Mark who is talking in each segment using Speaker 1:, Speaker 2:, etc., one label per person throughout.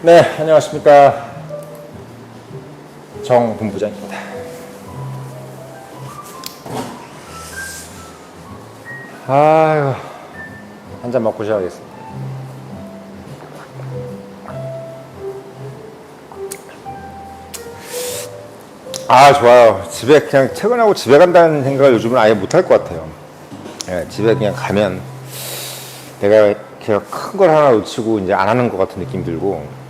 Speaker 1: 네, 안녕하십니까. 정 본부장입니다. 아유, 한잔 먹고 시작하겠습니다. 아, 좋아요. 집에 그냥 퇴근하고 집에 간다는 생각을 요즘은 아예 못할 것 같아요. 예, 집에 그냥 가면 내가 그냥 큰 걸 하나 놓치고 이제 안 하는 것 같은 느낌 들고,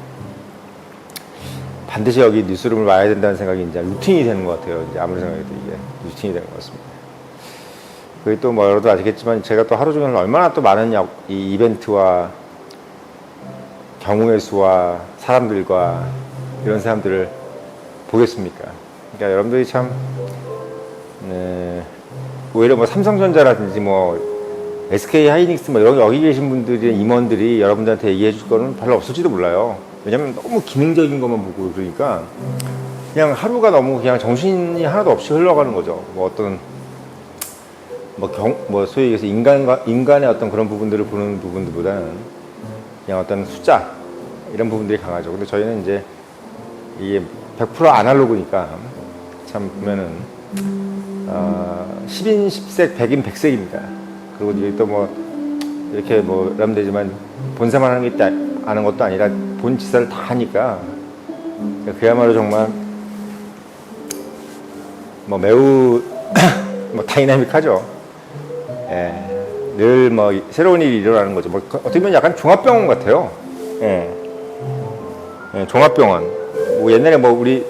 Speaker 1: 반드시 여기 뉴스룸을 와야 된다는 생각이 이제 루틴이 되는 것 같아요. 이제 아무리 생각해도 이게 루틴이 되는 것 같습니다. 그게 또 뭐 여러분도 아시겠지만 제가 또 하루 종일 얼마나 또 많은 이 이벤트와 경우의 수와 사람들과 이런 사람들을 보겠습니까? 그러니까 여러분들이 참 오히려 뭐 삼성전자라든지 뭐 SK 하이닉스 뭐 여기 계신 분들이 임원들이 여러분들한테 얘기해 줄 거는 별로 없을지도 몰라요. 왜냐면 너무 기능적인 것만 보고 그러니까 그냥 하루가 너무 그냥 정신이 하나도 없이 흘러가는 거죠. 뭐 어떤 뭐 소위 얘기해서 인간의 어떤 그런 부분들을 보는 부분들보다는 그냥 어떤 숫자 이런 부분들이 강하죠. 근데 저희는 이제 이게 100% 아날로그니까 참 보면은 10인 10색 100인 100색입니다. 그리고 이제 또 뭐 이렇게 뭐 이러면 되지만 본사만 하는 게 아는 것도 아니라 본 지사를 다 하니까 그야말로 정말 뭐 매우 뭐 다이나믹하죠. 예, 늘 뭐 새로운 일이 일어나는 거죠. 뭐 어떻게 보면 약간 종합병원 같아요. 예, 예, 종합병원. 뭐 옛날에 뭐 우리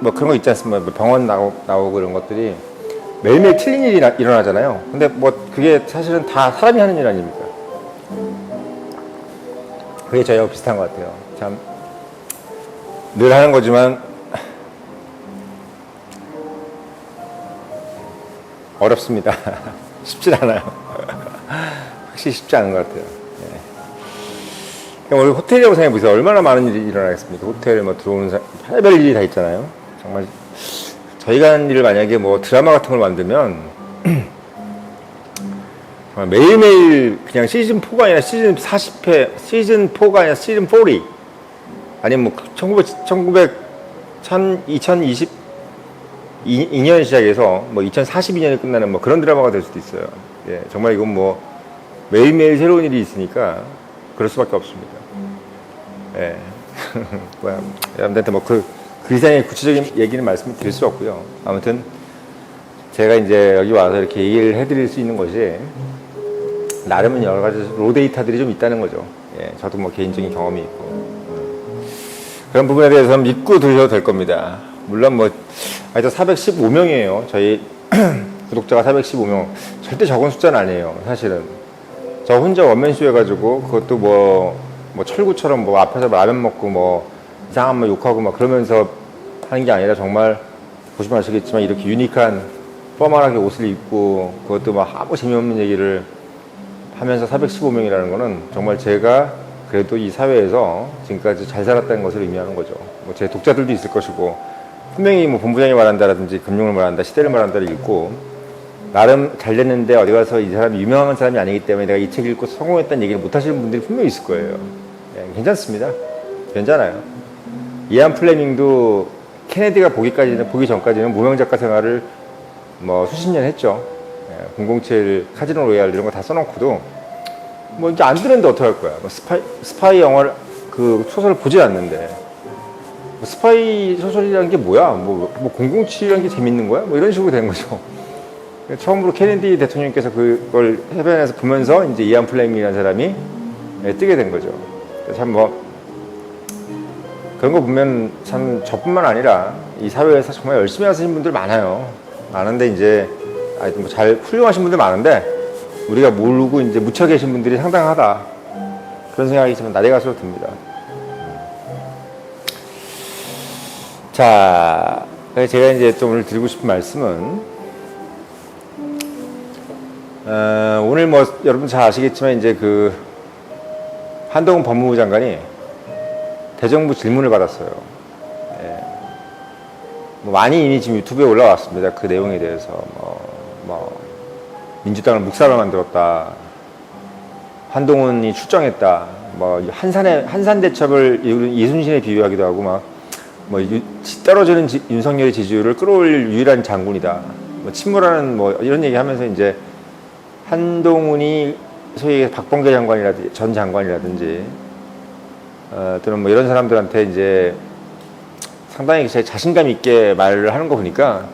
Speaker 1: 뭐 그런 거 있지 않습니까? 뭐 병원 나오고 그런 것들이 매일매일 틀린 일이 일어나잖아요. 근데 뭐 그게 사실은 다 사람이 하는 일 아닙니까? 그게 저희하고 비슷한 것 같아요. 참 늘 하는 거지만 어렵습니다. 쉽지 않아요. 확실히 쉽지 않은 것 같아요. 네. 오늘 호텔이라고 생각해보세요. 얼마나 많은 일이 일어나겠습니까? 호텔에 뭐 들어오는 사람, 별별 일이 다 있잖아요. 정말 저희가 하는 일을 만약에 뭐 드라마 같은 걸 만들면 정말 매일매일 그냥 시즌4가 아니라 시즌 40회, 시즌4가 아니라 시즌40 아니면 뭐 2022년 시작해서 뭐 2042년에 끝나는 뭐 그런 드라마가 될 수도 있어요. 예, 정말 이건 뭐 매일매일 새로운 일이 있으니까 그럴 수밖에 없습니다. 예. 뭐야, 여러분들한테 뭐 그 이상의 구체적인 얘기는 말씀을 드릴 수 없고요. 아무튼 제가 이제 여기 와서 이렇게 얘기를 해드릴 수 있는 것이 나름은 여러 가지 로데이터들이 좀 있다는 거죠. 예, 저도 뭐 개인적인 경험이 있고 그런 부분에 대해서는 믿고 들으셔도 될 겁니다. 물론 뭐 아직도 415명이에요. 저희 구독자가 415명. 절대 적은 숫자는 아니에요. 사실은 저 혼자 원맨쇼 해가지고 그것도 뭐 철구처럼 뭐 앞에서 라면 먹고 뭐 이상한 뭐 욕하고 막 그러면서 하는 게 아니라 정말 보시면 아시겠지만 이렇게 유니크한 포멀하게 옷을 입고 그것도 막 아무 재미없는 얘기를 하면서 415명이라는 거는 정말 제가 그래도 이 사회에서 지금까지 잘 살았다는 것을 의미하는 거죠. 뭐 제 독자들도 있을 것이고 분명히 뭐 본부장이 말한다라든지 금융을 말한다, 시대를 말한다를 읽고 나름 잘 됐는데 어디 가서 이 사람이 유명한 사람이 아니기 때문에 내가 이 책 읽고 성공했다는 얘기를 못 하시는 분들이 분명히 있을 거예요. 예, 괜찮습니다. 괜찮아요. 이안 플레밍도 케네디가 보기 전까지는 무명 작가 생활을 뭐 수십 년 했죠. 예, 007, 카지노 로얄 이런 거 다 써놓고도 뭐 이게 안 되는데 어떡할 거야. 뭐 스파이 영화를 그 소설을 보지 않는데 뭐 스파이 소설이라는 게 뭐야? 뭐 007이라는 게 재밌는 거야? 뭐 이런 식으로 된 거죠. 처음으로 케네디 대통령께서 그걸 해변에서 보면서 이제 이안 플레밍이라는 사람이 뜨게 된 거죠. 참 뭐 그런 거 보면 참 저뿐만 아니라 이 사회에서 정말 열심히 하시는 분들 많아요. 많은데 이제 뭐 잘 훌륭하신 분들 많은데 우리가 모르고 이제 묻혀 계신 분들이 상당하다. 그런 생각이 좀 날이 갈수록 듭니다. 자, 제가 이제 또 오늘 드리고 싶은 말씀은 오늘 뭐 여러분 잘 아시겠지만 이제 그 한동훈 법무부 장관이 대정부 질문을 받았어요. 예. 뭐 많이 이미 지금 유튜브에 올라왔습니다. 그 내용에 대해서 뭐 민주당을 묵사로 만들었다. 한동훈이 출정했다. 뭐 한산대첩을 이순신에 비유하기도 하고 막 뭐 떨어지는 윤석열의 지지율을 끌어올릴 유일한 장군이다. 뭐 침몰하는 뭐 이런 얘기하면서 이제 한동훈이 소위 박범계 장관이라든지 전 장관이라든지 또는 뭐 이런 사람들한테 이제 상당히 자신감 있게 말을 하는 거 보니까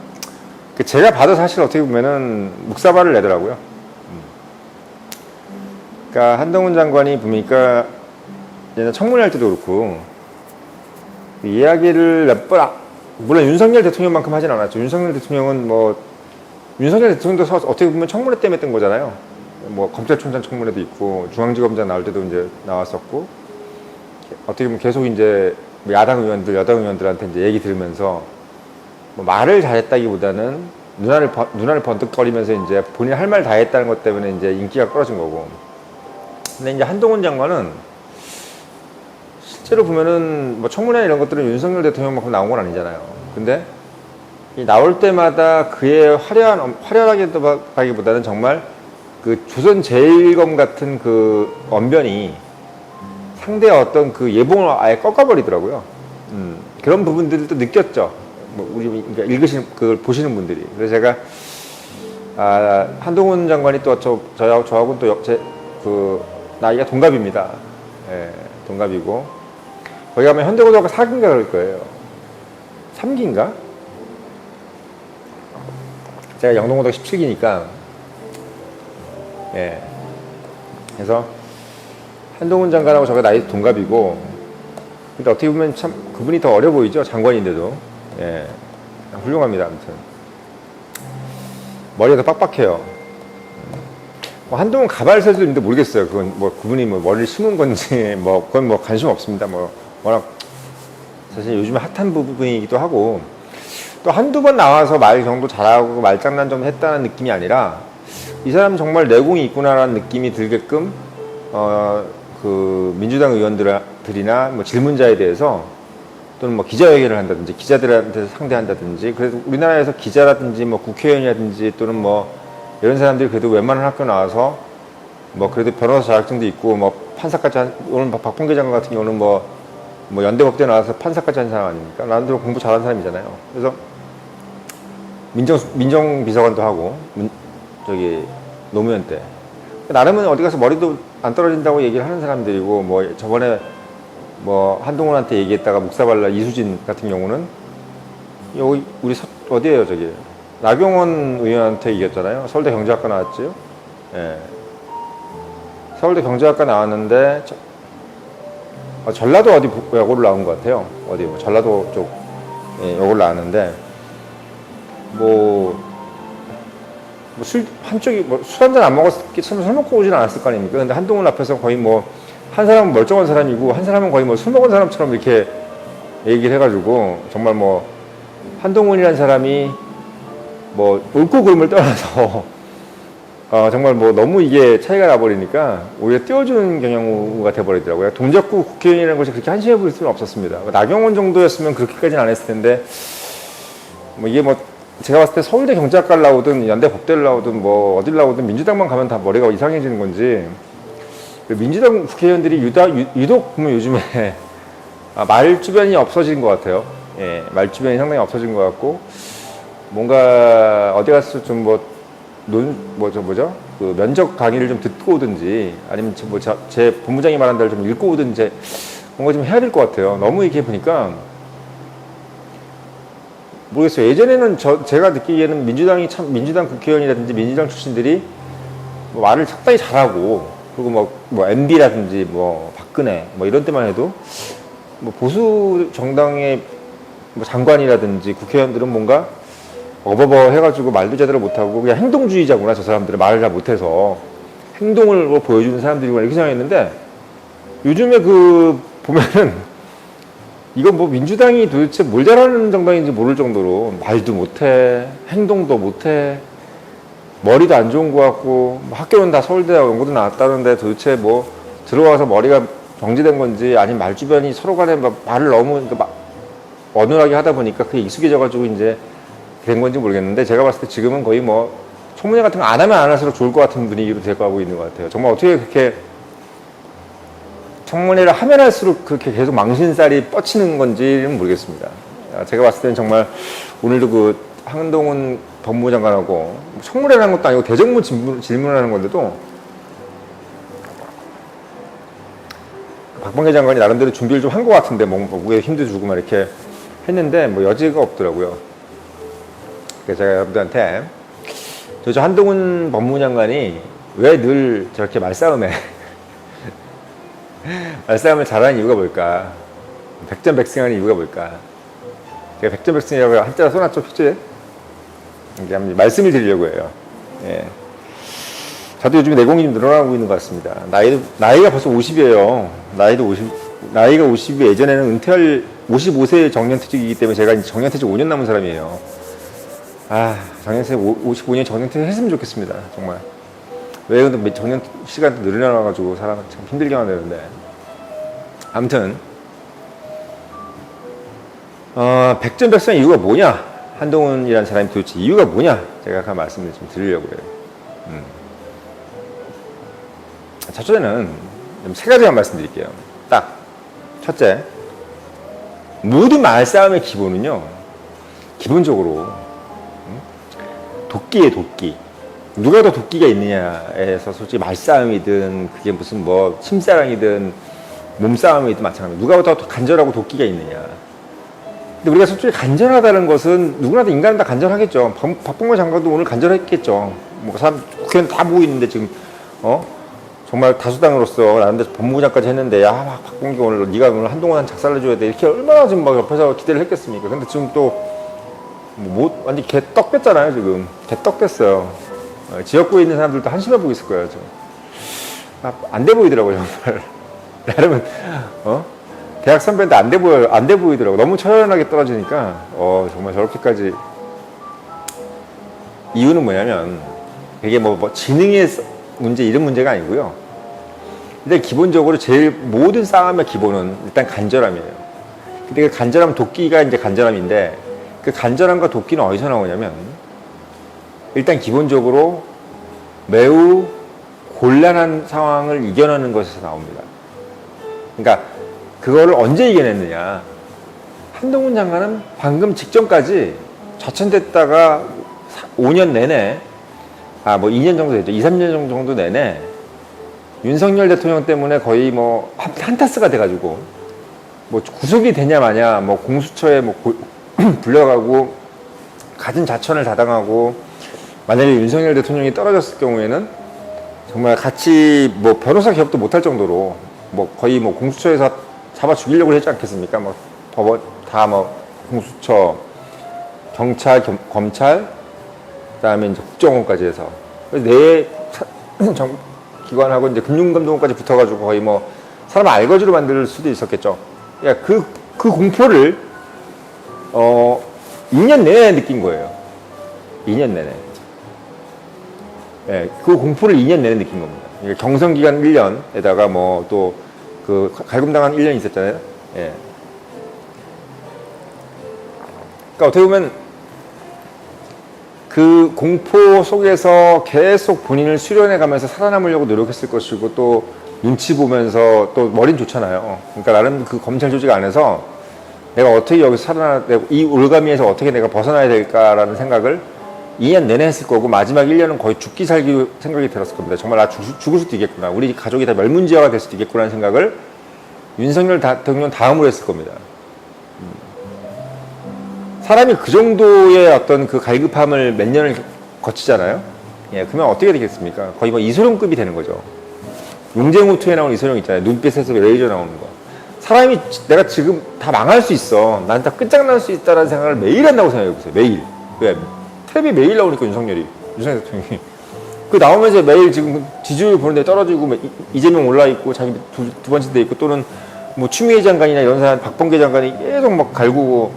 Speaker 1: 제가 봐도 사실 어떻게 보면은 묵사발을 내더라고요. 그러니까 한동훈 장관이 보니까 예전 청문회 할 때도 그렇고 이야기를 몇 번 물론 윤석열 대통령만큼 하진 않았죠. 윤석열 대통령은 뭐 윤석열 대통령도 어떻게 보면 청문회 때문에 했던 거잖아요. 뭐 검찰총장 청문회도 있고 중앙지검장 나올 때도 이제 나왔었고 어떻게 보면 계속 이제 야당 의원들, 여당 의원들한테 이제 얘기 들으면서 뭐 말을 잘했다기보다는 눈알을 번뜩거리면서 이제 본인 할 말 다 했다는 것 때문에 이제 인기가 떨어진 거고. 근데 이제 한동훈 장관은 실제로 보면은 뭐 청문회 이런 것들은 윤석열 대통령만큼 나온 건 아니잖아요. 근데 이 나올 때마다 그의 화려하기보다는 정말 그 조선 제일검 같은 그 언변이 상대의 어떤 그 예봉을 아예 꺾어버리더라고요. 그런 부분들도 느꼈죠. 뭐 우리 그러니까 읽으시는 그걸 보시는 분들이. 그래서 제가 한동훈 장관이 또 저하고는 또 그 나이가 동갑입니다. 예, 동갑이고 거기 가면 현대고등학교 4기인가 그럴 거예요. 3기인가? 제가 영동고등학교 17기니까 예. 그래서 한동훈 장관하고 저가 나이 동갑이고 근데 어떻게 보면 참 그분이 더 어려 보이죠. 장관인데도 예. 훌륭합니다. 아무튼 머리가 더 빡빡해요. 뭐 한동훈 가발설도 있는데 모르겠어요. 그건 뭐 그분이 뭐 머리를 심은 건지 뭐 그건 뭐 관심 없습니다. 뭐 워낙 사실 요즘에 핫한 부분이기도 하고 또 한두 번 나와서 말 정도 잘하고 말장난 좀 했다는 느낌이 아니라 이 사람 정말 내공이 있구나라는 느낌이 들게끔 그 민주당 의원들이나 뭐 질문자에 대해서 또는 뭐 기자회견을 한다든지 기자들한테 상대한다든지 그래도 우리나라에서 기자라든지 뭐 국회의원이라든지 또는 뭐 이런 사람들이 그래도 웬만한 학교 나와서 뭐 그래도 변호사 자격증도 있고 뭐 판사까지 오늘 박범계 장관 같은 경우는 뭐 연대법대 나와서 판사까지 한 사람 아닙니까? 나름대로 공부 잘하는 사람이잖아요. 그래서 민정비서관도 하고 저기 노무현 때 나름은 어디 가서 머리도 안 떨어진다고 얘기를 하는 사람들이고 뭐 저번에 뭐 한동훈한테 얘기했다가 묵사발라 이수진 같은 경우는 여기 우리 어디에요 저기 나경원 의원한테 얘기했잖아요. 서울대 경제학과 나왔지요. 예. 서울대 경제학과 나왔는데 전라도 어디 여고를 나온 것 같아요. 어디 뭐 전라도 쪽 여고를 나왔는데 술 한쪽이 뭐 술 한잔 안 먹었기 술 먹고 오진 않았을 거 아닙니까? 근데 한동훈 앞에서 거의 뭐 한 사람은 멀쩡한 사람이고 한 사람은 거의 뭐 술 먹은 사람처럼 이렇게 얘기를 해가지고 정말 뭐 한동훈이라는 사람이 뭐 옳고 그름을 떠나서 정말 뭐 너무 이게 차이가 나버리니까 오히려 띄워주는 경우가 돼버리더라고요. 동작구 국회의원이라는 것이 그렇게 한심해 보일 수는 없었습니다. 나경원 정도였으면 그렇게까지는 안 했을 텐데 뭐 이게 뭐 제가 봤을 때 서울대 경제학과를 나오든 연대 법대를 나오든 뭐 어딜 나오든 민주당만 가면 다 머리가 이상해지는 건지 민주당 국회의원들이 유독 보면 요즘에 말 주변이 없어진 것 같아요. 예, 말 주변이 상당히 없어진 것 같고 뭔가 어디 가서 좀 그 면접 강의를 좀 듣고 오든지 아니면 제 본부장이 말한 대로 좀 읽고 오든지 뭔가 좀 해야 될 것 같아요. 너무 이렇게 보니까 모르겠어요. 예전에는 제가 느끼기에는 민주당 국회의원이라든지 민주당 출신들이 뭐 말을 상당히 잘하고 그리고 뭐 MB라든지 뭐 박근혜 뭐 이런 때만 해도 뭐 보수 정당의 뭐 장관이라든지 국회의원들은 뭔가 어버버 해가지고 말도 제대로 못하고 그냥 행동주의자구나 저 사람들은 말을 잘 못해서 행동을 보여주는 사람들이구나 이렇게 생각했는데 요즘에 보면은 이건 뭐 민주당이 도대체 뭘 잘하는 정당인지 모를 정도로 말도 못해 행동도 못해 머리도 안 좋은 것 같고 학교는 다 서울대 연고도 나왔다는데 도대체 뭐 들어와서 머리가 정지된 건지 아니면 말 주변이 서로 간에 말을 너무 어눌하게 하다 보니까 그게 익숙해져가지고 이제 된 건지 모르겠는데 제가 봤을 때 지금은 거의 뭐 청문회 같은 거 안 하면 안 할수록 좋을 것 같은 분위기로 돼가고 있는 것 같아요. 정말 어떻게 그렇게 청문회를 하면 할수록 그렇게 계속 망신살이 뻗치는 건지는 모르겠습니다. 제가 봤을 때는 정말 오늘도 그 한동훈 법무부 장관하고 청문회를 하는 것도 아니고 대정부 질문을 하는 건데도 박범계 장관이 나름대로 준비를 좀 한 것 같은데 목에 힘도 주고 막 이렇게 했는데 뭐 여지가 없더라고요. 그래서 제가 여러분들한테 저 한동훈 법무부 장관이 왜 늘 저렇게 말싸움을 잘하는 이유가 뭘까? 백전백승하는 이유가 뭘까? 제가 백전백승이라고 한자로 써놨죠, 표지에? 이게 한번 말씀을 드리려고 해요. 예. 저도 요즘에 내공이 좀 늘어나고 있는 것 같습니다. 나이가 벌써 50이에요. 나이가 50이 예전에는 은퇴할 55세 정년퇴직이기 때문에 제가 이제 정년퇴직 5년 남은 사람이에요. 정년퇴직 55년 정년퇴직 했으면 좋겠습니다. 정말. 왜 근데 정년 시간도 늘어나가지고 사람은 참 힘들게 만드는데. 아무튼, 백전백승의 이유가 뭐냐? 한동훈이라는 사람이 도대체 이유가 뭐냐? 제가 그 말씀을 좀 드리려고 해요. 첫째는 세 가지만 말씀드릴게요. 딱. 첫째. 모든 말싸움의 기본은요, 기본적으로, 도끼예요, 도끼. 누가 더 도끼가 있느냐에서 솔직히 말싸움이든, 그게 무슨 뭐, 침사랑이든, 몸싸움이든 마찬가지입니다. 누가 더 간절하고 도끼가 있느냐. 근데 우리가 솔직히 간절하다는 것은 누구나 다 인간은 다 간절하겠죠. 박범계 장관도 오늘 간절했겠죠. 뭐, 국회의원 다 모고 있는데 지금, 정말 다수당으로서 나름대로 법무부장까지 했는데, 박범계 오늘 네가 오늘 한동안 작살내줘야 돼. 이렇게 얼마나 지금 막 옆에서 기대를 했겠습니까? 근데 지금 또 완전 개떡 됐잖아요. 지금 개떡 됐어요. 지역구에 있는 사람들도 한심해 보고 있을 거예요. 지금 안 돼 보이더라고요. 정말 나름은 대학 선배인데 안 돼 보이더라고. 너무 처연하게 떨어지니까 정말 저렇게까지. 이유는 뭐냐면 이게 뭐 지능의 문제 이런 문제가 아니고요. 근데 기본적으로 제일 모든 싸움의 기본은 일단 간절함이에요. 근데 그 간절함, 도끼가 이제 간절함인데 그 간절함과 도끼는 어디서 나오냐면 일단 기본적으로 매우 곤란한 상황을 이겨내는 것에서 나옵니다. 그러니까 그거를 언제 이겨냈느냐. 한동훈 장관은 방금 직전까지 좌천됐다가 5년 내내 뭐 2년 정도 됐죠. 2, 3년 정도 내내 윤석열 대통령 때문에 거의 뭐 한타스가 돼가지고 뭐 구속이 되냐 마냐 뭐 공수처에 뭐 불려가고 갖은 자천을 다당하고 만약에 윤석열 대통령이 떨어졌을 경우에는 정말 같이 뭐 변호사 개업도 못할 정도로 뭐 거의 뭐 공수처에서 잡아 죽이려고 했지 않겠습니까? 뭐 법원 다 뭐 공수처, 경찰, 검찰, 그다음에 이제 국정원까지 해서 네 기관하고 이제 금융감독원까지 붙어가지고 거의 뭐 사람 알거지로 만들 수도 있었겠죠. 그러니까 그 공포를 2년 내내 느낀 거예요. 2년 내내. 예, 그 공포를 2년 내내 느낀 겁니다. 그러니까 경선기간 1년에다가 뭐 또 그 갈굼당한 1년 있었잖아요. 예. 그러니까 어떻게 보면 그 공포 속에서 계속 본인을 수련해 가면서 살아남으려고 노력했을 것이고 또 눈치 보면서 또 머리는 좋잖아요. 그러니까 나름 그 검찰 조직 안에서 내가 어떻게 여기서 살아나야 되고 이 올가미에서 어떻게 내가 벗어나야 될까라는 생각을 2년 내내 했을 거고 마지막 1년은 거의 죽기 살기 생각이 들었을 겁니다. 정말 나 죽을 수도 있겠구나. 우리 가족이 다 멸문지화가 될 수도 있겠구나라는 생각을 윤석열 대통령 다음으로 했을 겁니다. 사람이 그 정도의 어떤 그 갈급함을 몇 년을 거치잖아요. 예, 그러면 어떻게 되겠습니까? 거의 뭐 이소룡급이 되는 거죠. 용쟁우투에 나오는 이소룡 있잖아요. 눈빛에서 레이저 나오는 거. 사람이 내가 지금 다 망할 수 있어. 난 다 끝장날 수 있다는 생각을 매일 한다고 생각해보세요. 매일. 왜? 텔레비 매일 나오니까 윤석열 대통령이. 그 나오면서 매일 지금 지지율 보는데 떨어지고 이재명 올라있고 자기 두 번째 돼 있고 또는 뭐 추미애 장관이나 이런 사람 박범계 장관이 계속 막 갈구고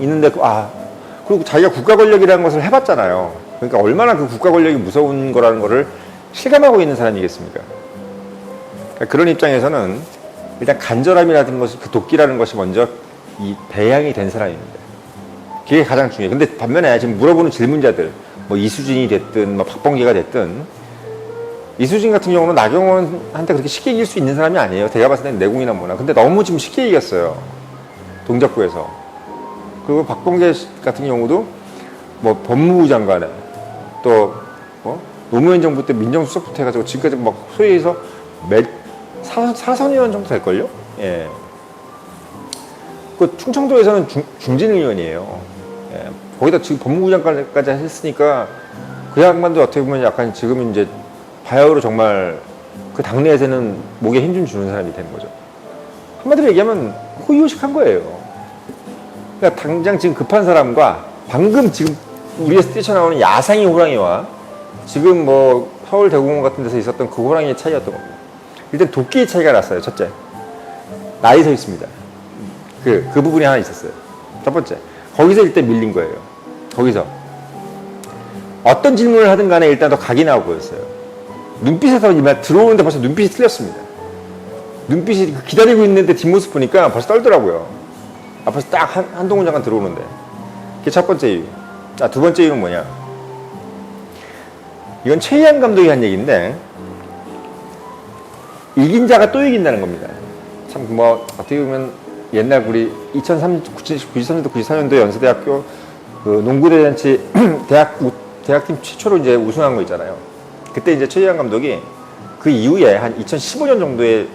Speaker 1: 있는데 그리고 자기가 국가 권력이라는 것을 해봤잖아요. 그러니까 얼마나 그 국가 권력이 무서운 거라는 거를 실감하고 있는 사람이겠습니까? 그러니까 그런 입장에서는 일단 간절함이라는 것이 그 도끼라는 것이 먼저 이 배양이 된 사람입니다. 그게 가장 중요해요. 근데 반면에 지금 물어보는 질문자들 뭐 이수진이 됐든 뭐 박범계가 됐든 이수진 같은 경우는 나경원한테 그렇게 쉽게 이길 수 있는 사람이 아니에요. 제가 봤을 때는 내공이나 뭐나. 근데 너무 지금 쉽게 이겼어요. 동작구에서. 그리고 박범계 같은 경우도 뭐 법무부 장관에 또 노무현 정부 때 민정수석부터 해가지고 지금까지 막 소위 해서 사선 의원 정도 될걸요? 예. 그 충청도에서는 중진 의원이에요. 예. 거기다 지금 법무부 장관까지 했으니까 그 양반도 어떻게 보면 약간 지금 이제 바야흐로 정말 그 당내에서는 목에 힘 좀 주는 사람이 되는 거죠. 한마디로 얘기하면 호의호식한 거예요. 그러니까 당장 지금 급한 사람과 방금 지금 우리에서 뛰쳐나오는 야상의 호랑이와 지금 뭐 서울 대공원 같은 데서 있었던 그 호랑이의 차이였던 겁니다. 일단 도끼의 차이가 났어요. 첫째, 나이 서 있습니다. 그 부분이 하나 있었어요. 첫 번째, 거기서 일단 밀린 거예요. 거기서 어떤 질문을 하든 간에 일단 더 각이 나고 보였어요. 눈빛에서 이만 들어오는데 벌써 눈빛이 틀렸습니다. 눈빛이 기다리고 있는데 뒷모습 보니까 벌써 떨더라고요. 앞에서 딱 한동훈 장관 들어오는데. 그게 첫 번째 이유. 자, 두 번째 이유는 뭐냐? 이건 최희한 감독이 한 얘기인데, 이긴 자가 또 이긴다는 겁니다. 참, 뭐, 어떻게 보면 옛날 우리 93년도, 94년도 연세대학교 그 농구대잔치 대학팀 최초로 이제 우승한 거 있잖아요. 그때 이제 최희한 감독이 그 이후에 한 2015년 정도에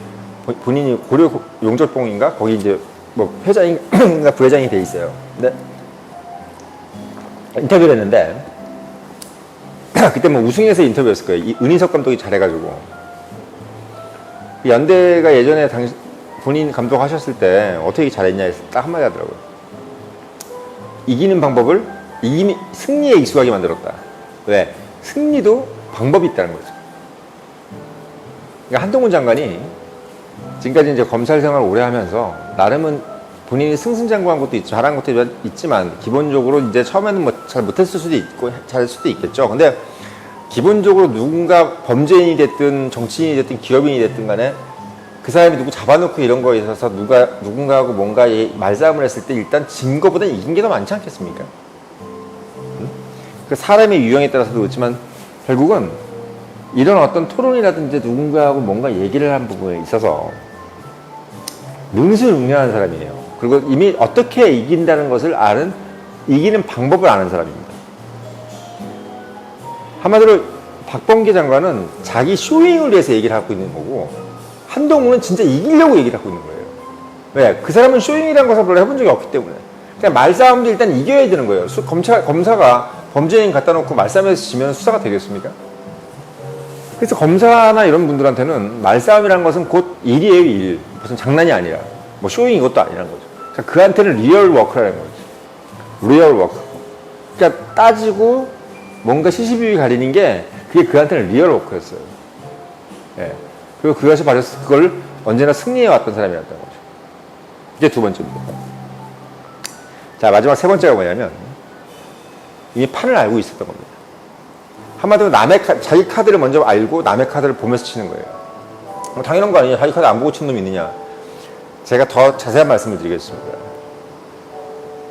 Speaker 1: 본인이 고려 용접봉인가? 거기 이제 뭐 회장인가 부회장이 돼 있어요. 근데 인터뷰를 했는데 그때 뭐 우승해서 인터뷰였을 거예요. 이 은희석 감독이 잘해가지고 연대가 예전에 본인 감독 하셨을 때 어떻게 잘했냐 해서 딱 한마디 하더라고요. 이기는 방법을 승리에 익숙하게 만들었다. 왜? 승리도 방법이 있다는 거죠. 그러니까 한동훈 장관이 지금까지 이제 검찰 생활을 오래 하면서 나름은 본인이 승승장구한 것도 있고 잘한 것도 있지만 기본적으로 이제 처음에는 뭐 잘 못했을 수도 있고 잘할 수도 있겠죠. 근데 기본적으로 누군가 범죄인이 됐든 정치인이 됐든 기업인이 됐든 간에 그 사람이 누구 잡아놓고 이런 거에 있어서 누군가하고 뭔가 말싸움을 했을 때 일단 진 거보다 이긴 게 더 많지 않겠습니까? 그 사람의 유형에 따라서도 그렇지만 결국은 이런 어떤 토론이라든지 누군가하고 뭔가 얘기를 한 부분에 있어서 능수능란한 사람이에요. 그리고 이미 어떻게 이긴다는 것을 아는, 이기는 방법을 아는 사람입니다. 한마디로 박범계 장관은 자기 쇼잉을 위해서 얘기를 하고 있는 거고 한동훈은 진짜 이기려고 얘기를 하고 있는 거예요. 왜? 그 사람은 쇼잉이라는 것을 별로 해본 적이 없기 때문에. 그냥 말싸움도 일단 이겨야 되는 거예요. 검사가 범죄인 갖다 놓고 말싸움에서 지면 수사가 되겠습니까? 그래서 검사나 이런 분들한테는 말싸움이라는 것은 곧 일이에요, 일. 무슨 장난이 아니라. 뭐 쇼잉 이것도 아니라는 거죠. 그러니까 그한테는 리얼 워크라는 거죠. 리얼 워크. 그러니까 따지고 뭔가 시시비비 가리는 게 그게 그한테는 리얼 워크였어요. 예. 그리고 그것이 바로 그걸 언제나 승리해 왔던 사람이었던 거죠. 이게 두 번째입니다. 자, 마지막 세 번째가 뭐냐면 이미 판을 알고 있었던 겁니다. 한마디로 자기 카드를 먼저 알고 남의 카드를 보면서 치는 거예요. 뭐 당연한 거 아니에요. 자기 카드 안 보고 치는 놈이 있느냐. 제가 더 자세한 말씀을 드리겠습니다.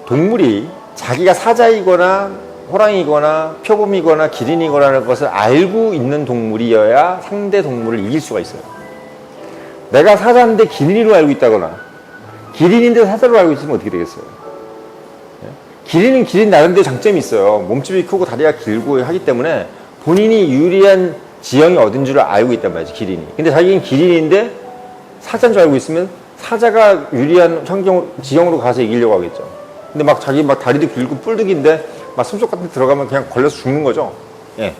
Speaker 1: 동물이 자기가 사자이거나 호랑이거나 표범이거나 기린이거라는 것을 알고 있는 동물이어야 상대 동물을 이길 수가 있어요. 내가 사자인데 기린이로 알고 있다거나 기린인데 사자로 알고 있으면 어떻게 되겠어요? 기린은 기린 나름대로 장점이 있어요. 몸집이 크고 다리가 길고 하기 때문에 본인이 유리한 지형이 어딘 줄 알고 있단 말이지, 기린이. 근데 자기는 기린인데 사자인 줄 알고 있으면 사자가 유리한 지형으로 가서 이기려고 하겠죠. 근데 막 자기 막 다리도 길고 뿔득인데 막 숨속 같은 데 들어가면 그냥 걸려서 죽는 거죠. 예.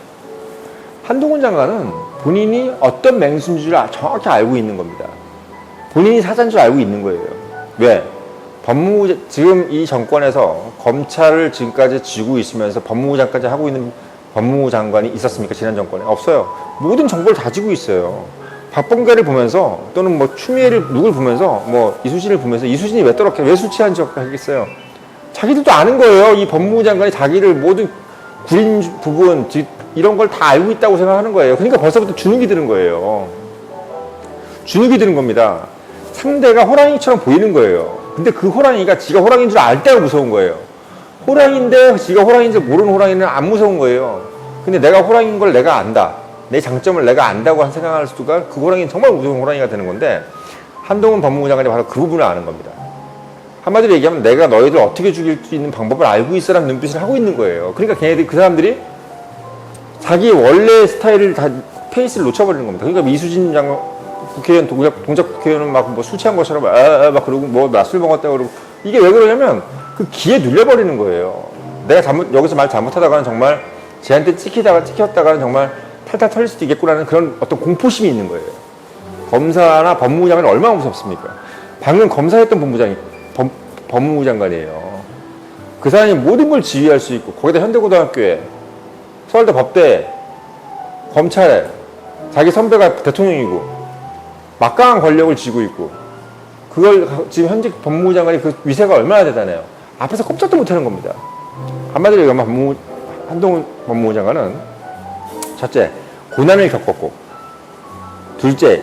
Speaker 1: 한동훈 장관은 본인이 어떤 맹수인 줄 정확히 알고 있는 겁니다. 본인이 사자인 줄 알고 있는 거예요. 왜? 지금 이 정권에서 검찰을 지금까지 쥐고 있으면서 법무부 장관까지 하고 있는 법무부 장관이 있었습니까? 지난 정권에? 없어요. 모든 정보를 다 쥐고 있어요. 박범계를 보면서 또는 뭐 추미애를 누굴 보면서 뭐 이수진을 보면서 이수진이 왜 술 취한 척 하겠어요? 자기들도 아는 거예요. 이 법무부 장관이 자기를 모든 구린 부분 이런 걸 다 알고 있다고 생각하는 거예요. 그러니까 벌써부터 주눅이 드는 거예요. 주눅이 드는 겁니다. 상대가 호랑이처럼 보이는 거예요. 근데 그 호랑이가 지가 호랑이인 줄 알 때가 무서운 거예요. 호랑이인데 지가 호랑이인 줄 모르는 호랑이는 안 무서운 거예요. 근데 내가 호랑이인 걸 내가 안다. 내 장점을 내가 안다고 생각할 수가 그 호랑이는 정말 무서운 호랑이가 되는 건데 한동훈 법무부 장관이 바로 그 부분을 아는 겁니다. 한마디로 얘기하면 내가 너희들 어떻게 죽일 수 있는 방법을 알고 있어라는 눈빛을 하고 있는 거예요. 그러니까 걔네들이 그 사람들이 자기 원래 스타일을 다 페이스를 놓쳐버리는 겁니다. 그러니까 미수진 장관 국회의원 동작 국회의원은 막 뭐 술 취한 것처럼 막 그러고 뭐 낮술 먹었다 그러고 이게 왜 그러냐면 그 기에 눌려버리는 거예요. 내가 여기서 말 잘못하다가는 정말 쟤한테 찍혔다가는 정말 탈탈 털릴 수도 있겠구나는 그런 어떤 공포심이 있는 거예요. 검사나 법무부 장관이 얼마나 무섭습니까? 방금 검사했던 법무부 장관이에요. 그 사람이 모든 걸 지휘할 수 있고 거기다 현대고등학교에 서울대 법대 검찰에 자기 선배가 대통령이고 막강한 권력을 쥐고 있고 그걸 지금 현직 법무부 장관이 그 위세가 얼마나 대단해요. 앞에서 꼼짝도 못하는 겁니다. 한마디로 얘기하면 한동훈 법무부 장관은 첫째 고난을 겪었고 둘째